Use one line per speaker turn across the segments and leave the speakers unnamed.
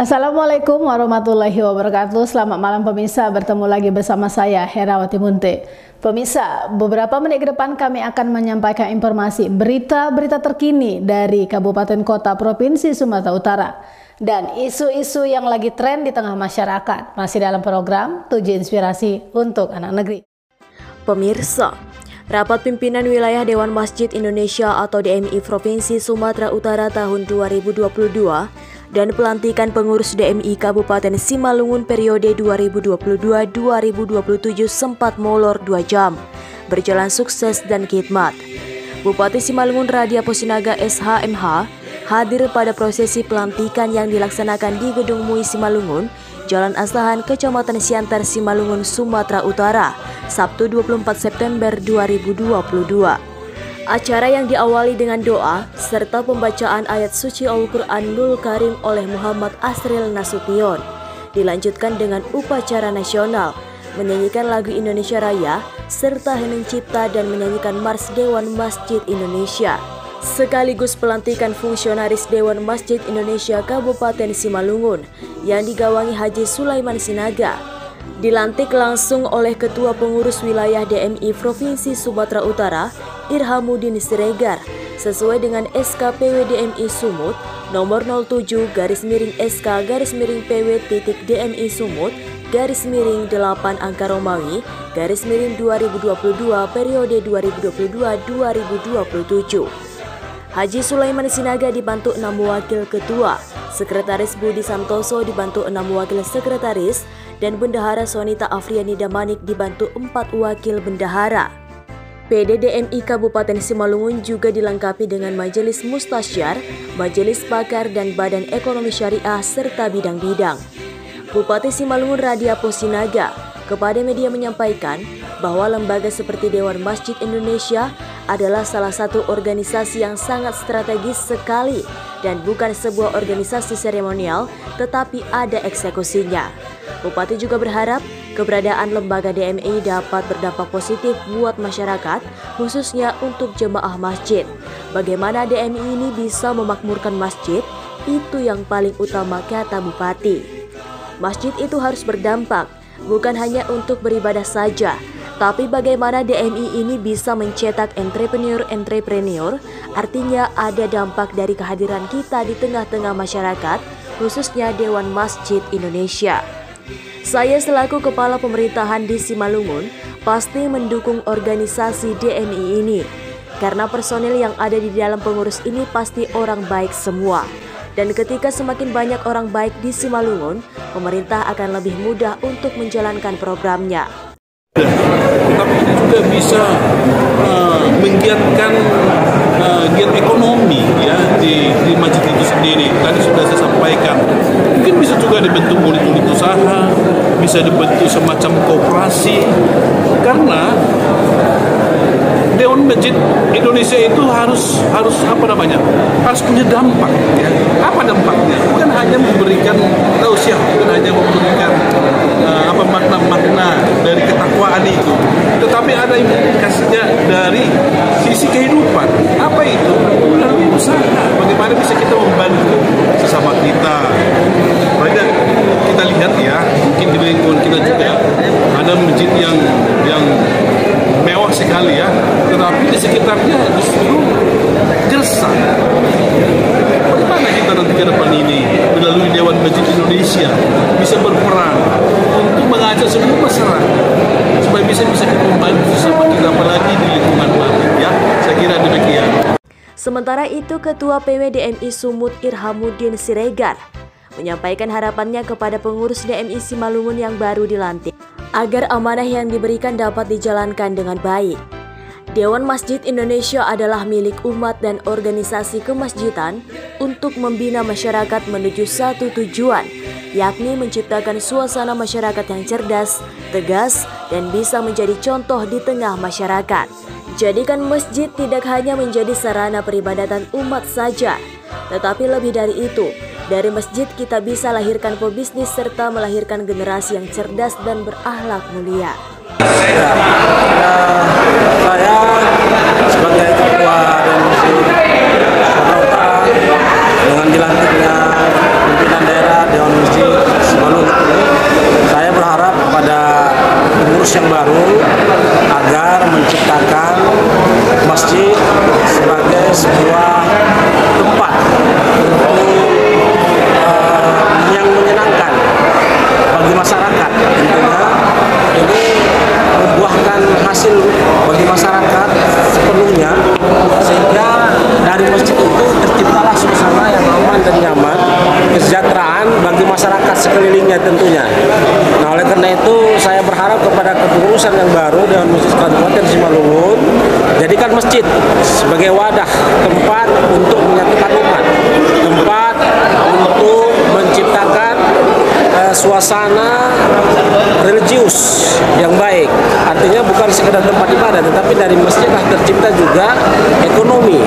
Assalamualaikum warahmatullahi wabarakatuh. Selamat malam pemirsa, bertemu lagi bersama saya Herawati Munte. Pemirsa, beberapa menit ke depan kami akan menyampaikan informasi berita-berita terkini dari Kabupaten Kota Provinsi Sumatera Utara dan isu-isu yang lagi tren di tengah masyarakat. Masih dalam program 7 Inspirasi untuk Anak Negeri.
Pemirsa, Rapat Pimpinan Wilayah Dewan Masjid Indonesia atau DMI Provinsi Sumatera Utara tahun 2022 dan pelantikan pengurus DMI Kabupaten Simalungun periode 2022-2027 sempat molor 2 jam, berjalan sukses dan khidmat. Bupati Simalungun Radia Posinaga SHMH hadir pada prosesi pelantikan yang dilaksanakan di Gedung MUI Simalungun, Jalan Asahan, Kecamatan Siantar, Simalungun, Sumatera Utara, Sabtu 24 September 2022. Acara yang diawali dengan doa serta pembacaan ayat suci Al-Quranul Karim oleh Muhammad Asril Nasution dilanjutkan dengan upacara nasional, menyanyikan lagu Indonesia Raya, serta Heneng Cipta dan menyanyikan Mars Dewan Masjid Indonesia, sekaligus pelantikan fungsionaris Dewan Masjid Indonesia Kabupaten Simalungun yang digawangi Haji Sulaiman Sinaga. Dilantik langsung oleh Ketua Pengurus Wilayah DMI Provinsi Sumatera Utara, Irhamuddin Siregar, sesuai dengan SK PWDMI Sumut nomor 07/SK/PW.DMI Sumut /8 angka Romawi /2022 periode 2022-2027. Haji Sulaiman Sinaga dibantu 6 wakil ketua, Sekretaris Budi Santoso dibantu 6 wakil sekretaris, dan Bendahara Sonita Afriani Damanik dibantu 4 wakil bendahara. PDDMI Kabupaten Simalungun juga dilengkapi dengan Majelis Mustasyar, Majelis Pakar, dan Badan Ekonomi Syariah serta bidang-bidang. Bupati Simalungun Radia Posinaga kepada media menyampaikan bahwa lembaga seperti Dewan Masjid Indonesia adalah salah satu organisasi yang sangat strategis sekali dan bukan sebuah organisasi seremonial, tetapi ada eksekusinya. Bupati juga berharap keberadaan lembaga DMI dapat berdampak positif buat masyarakat, khususnya untuk jemaah masjid. Bagaimana DMI ini bisa memakmurkan masjid, itu yang paling utama, kata Bupati. Masjid itu harus berdampak, bukan hanya untuk beribadah saja, tapi bagaimana DMI ini bisa mencetak entrepreneur, artinya ada dampak dari kehadiran kita di tengah-tengah masyarakat, khususnya Dewan Masjid Indonesia. Saya selaku Kepala Pemerintahan di Simalungun pasti mendukung organisasi DMI ini, karena personil yang ada di dalam pengurus ini pasti orang baik semua. Dan ketika semakin banyak orang baik di Simalungun, pemerintah akan lebih mudah untuk menjalankan programnya.
Tapi ini juga bisa menggiatkan giat ekonomi ya di masjid itu sendiri. Tadi sudah saya sampaikan, mungkin bisa juga dibentuk unit-unit usaha, bisa dibentuk semacam koperasi, karena Dewan Masjid Indonesia itu harus punya dampak ya. Apa dampaknya? Bukan hanya memberikan tausiah, bukan hanya memberikan makna-makna dari ketakwaan itu, tetapi ada implikasinya dari sisi kehidupan. Apa itu? Melalui usaha. Bagaimana bisa kita membantu sesama kita? Banyak kita lihat ya, mungkin di lingkungan kita juga ada masjid yang mewah sekali ya, tetapi di sekitarnya justru gersang. Bagaimana kita nanti ke depan ini melalui Dewan Masjid Indonesia bisa berperan untuk mengajak semua masyarakat supaya bisa kita membantu sama kita, apalagi di lingkungan masjid ya. Saya kira demikian.
Sementara itu, Ketua PWDMI Sumut Irhamuddin Siregar menyampaikan harapannya kepada pengurus DMI Simalungun yang baru dilantik agar amanah yang diberikan dapat dijalankan dengan baik. Dewan Masjid Indonesia adalah milik umat dan organisasi kemasjidan untuk membina masyarakat menuju satu tujuan, yakni menciptakan suasana masyarakat yang cerdas, tegas, dan bisa menjadi contoh di tengah masyarakat. Jadikan masjid tidak hanya menjadi sarana peribadatan umat saja, tetapi lebih dari itu, dari masjid kita bisa lahirkan pebisnis serta melahirkan generasi yang cerdas dan berakhlak mulia.
Saya sebagai Ketua DMI Sumatera Utara dengan dilantiknya pimpinan daerah Dewan pengurus yang baru agar menciptakan masjid sebagai sebuah tempat yang menyenangkan bagi masyarakat. Tentunya ini membuahkan hasil bagi masyarakat sepenuhnya, sehingga dari masjid itu terciptalah suasana yang aman dan nyaman, kesejahteraan bagi masyarakat sekelilingnya tentunya. Nah, oleh karena itu saya berharap kepada kepengurusan yang baru Dewan Masjid Kabupaten Simalungun, jadikan masjid sebagai wadah, tempat untuk menyatukan umat, tempat untuk menciptakan suasana religius yang baik. Artinya bukan sekedar tempat ibadah, tetapi dari masjidlah tercipta juga ekonomi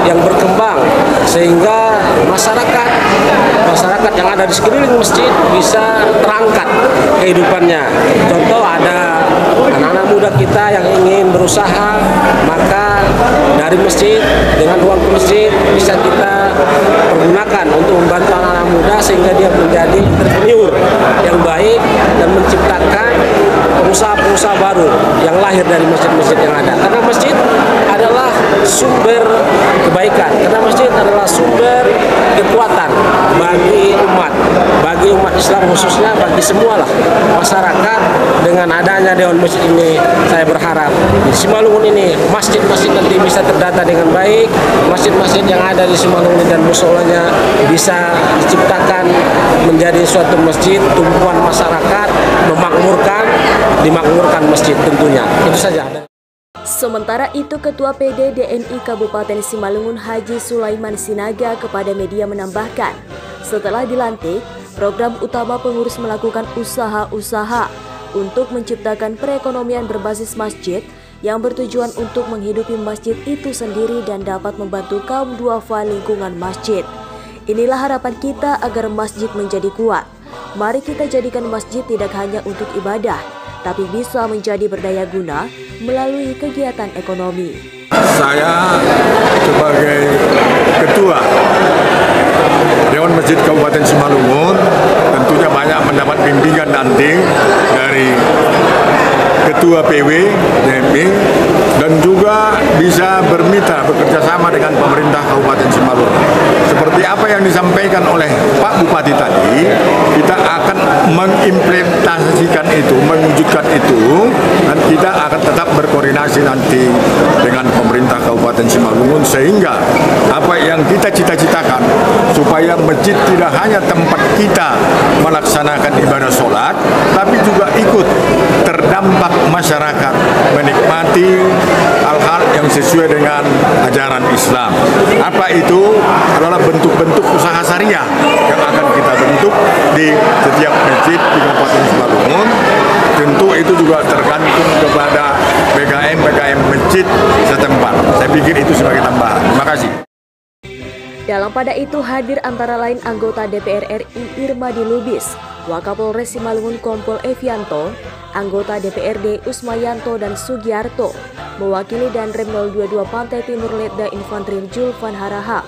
yang berkembang, sehingga masyarakat yang ada di sekeliling masjid bisa terangkat kehidupannya. Contoh, ada anak-anak muda kita yang ingin berusaha, maka dari masjid dengan uang masjid bisa kita pergunakan untuk membantu anak-anak muda sehingga dia menjadi entrepreneur yang baik dan menciptakan pengusaha-pengusaha baru yang lahir dari masjid-masjid yang ada. Karena masjid adalah sumber kebaikan, karena masjid adalah sumber kekuatan bagi umat Islam, khususnya bagi semualah masyarakat. Dengan adanya Dewan Masjid ini, saya berharap di Simalungun ini masjid-masjid nanti bisa terdata dengan baik. Masjid-masjid yang ada di Simalungun dan musolanya bisa diciptakan menjadi suatu masjid tumpuan masyarakat, dimakmurkan masjid tentunya. Itu saja.
Sementara itu, Ketua PD DNI Kabupaten Simalungun Haji Sulaiman Sinaga kepada media menambahkan, setelah dilantik, program utama pengurus melakukan usaha-usaha untuk menciptakan perekonomian berbasis masjid yang bertujuan untuk menghidupi masjid itu sendiri dan dapat membantu kaum duafa lingkungan masjid. Inilah harapan kita agar masjid menjadi kuat. Mari kita jadikan masjid tidak hanya untuk ibadah, tapi bisa menjadi berdaya guna melalui kegiatan ekonomi.
Saya sebagai Ketua Dewan Masjid Kabupaten Simalungun tentunya banyak mendapat bimbingan nanti dari Ketua PW DMI dan juga bisa bermitra bekerja sama dengan pemerintah Kabupaten Simalungun. Seperti apa yang disampaikan oleh Pak Bupati tadi, kita akan mengimplementasikan itu, mewujudkan itu, dan kita akan tetap berkoordinasi nanti dengan pemerintah Kabupaten Simalungun sehingga apa yang kita cita-citakan supaya masjid tidak hanya tempat kita melaksanakan ibadah sholat, tapi juga ikut terdampak masyarakat menikmati hal-hal yang sesuai dengan ajaran Islam. Apa itu? Adalah bentuk-bentuk usaha syariah yang akan kita bentuk di setiap masjid di Kabupaten Simalungun. Tentu itu juga tergantung kepada BKM masjid setempat. Saya pikir itu sebagai tambahan. Terima kasih.
Dalam pada itu hadir antara lain anggota DPR RI Irmadi Lubis, Wakapolres Simalungun Kompol Evianto, anggota DPRD Usmayanto dan Sugiarto, mewakili Danrem 022 Pantai Timur Letda Infanteri Julvan Harahap,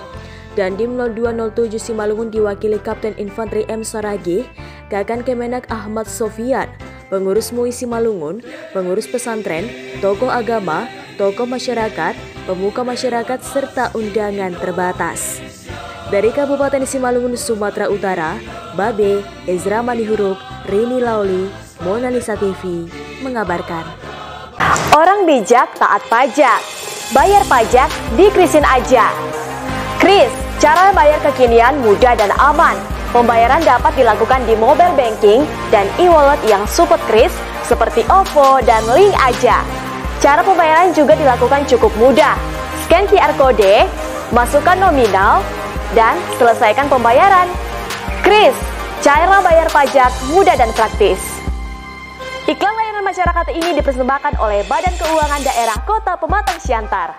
dan Dim 0207 Simalungun diwakili Kapten Infanteri M. Saragih, Kakan Kemenak Ahmad Sofian, pengurus MUI Simalungun, pengurus pesantren, tokoh agama, tokoh masyarakat, pemuka masyarakat, serta undangan terbatas. Dari Kabupaten Simalungun, Sumatera Utara, Babe, Ezra Manihuruk, Rini Lauli, Mona Lisa TV mengabarkan.
Orang bijak taat pajak, bayar pajak di Krisin aja. Kris, cara bayar kekinian mudah dan aman. Pembayaran dapat dilakukan di mobile banking dan e-wallet yang support Kris seperti OVO dan Link aja. Cara pembayaran juga dilakukan cukup mudah. Scan QR Code, masukkan nominal, dan selesaikan pembayaran. Kris, cara bayar pajak mudah dan praktis. Iklan layanan masyarakat ini dipersembahkan oleh Badan Keuangan Daerah Kota Pematang Siantar.